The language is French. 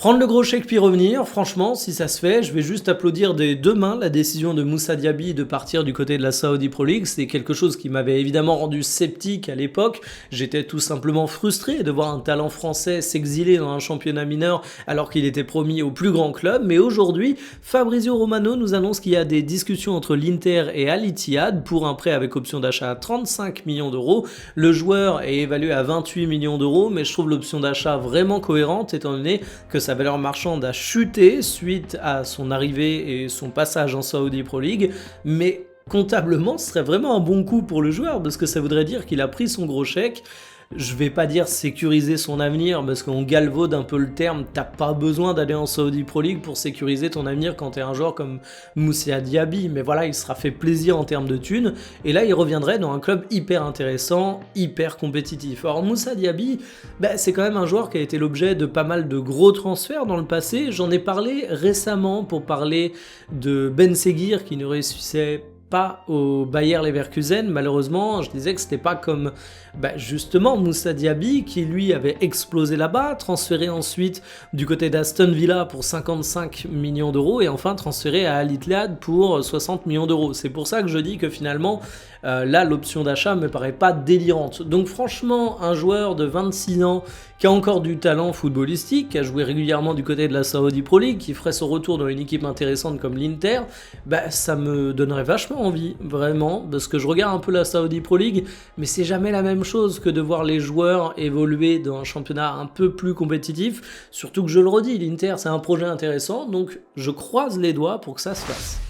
Prendre le gros chèque puis revenir, franchement, si ça se fait, je vais juste applaudir des 2 mains la décision de Moussa Diaby de partir du côté de la Saudi Pro League. C'est quelque chose qui m'avait évidemment rendu sceptique à l'époque. J'étais tout simplement frustré de voir un talent français s'exiler dans un championnat mineur alors qu'il était promis au plus grand club. Mais aujourd'hui, Fabrizio Romano nous annonce qu'il y a des discussions entre l'Inter et Al Ittihad pour un prêt avec option d'achat à 35 millions d'euros. Le joueur est évalué à 28 millions d'euros, mais je trouve l'option d'achat vraiment cohérente étant donné que sa valeur marchande a chuté suite à son arrivée et son passage en Saudi Pro League, mais comptablement, ce serait vraiment un bon coup pour le joueur parce que ça voudrait dire qu'il a pris son gros chèque. Je vais pas dire sécuriser son avenir parce qu'on galvaude un peu le terme. T'as pas besoin d'aller en Saudi Pro League pour sécuriser ton avenir quand t'es un joueur comme Moussa Diaby. Mais voilà, il sera fait plaisir en termes de thunes. Et là, il reviendrait dans un club hyper intéressant, hyper compétitif. Or, Moussa Diaby, c'est quand même un joueur qui a été l'objet de pas mal de gros transferts dans le passé. J'en ai parlé récemment pour parler de Ben Seguir qui ne réussissait pas au Bayer Leverkusen. Malheureusement, je disais que c'était pas comme justement Moussa Diaby qui lui avait explosé là-bas, transféré ensuite du côté d'Aston Villa pour 55 millions d'euros et enfin transféré à Al Ittihad pour 60 millions d'euros. C'est pour ça que je dis que finalement là l'option d'achat me paraît pas délirante. Donc franchement, un joueur de 26 ans qui a encore du talent footballistique, qui a joué régulièrement du côté de la Saudi Pro League, qui ferait son retour dans une équipe intéressante comme l'Inter, ça me donnerait vachement envie, vraiment, parce que je regarde un peu la Saudi Pro League, mais c'est jamais la même chose que de voir les joueurs évoluer dans un championnat un peu plus compétitif, surtout que je le redis, l'Inter c'est un projet intéressant, donc je croise les doigts pour que ça se fasse.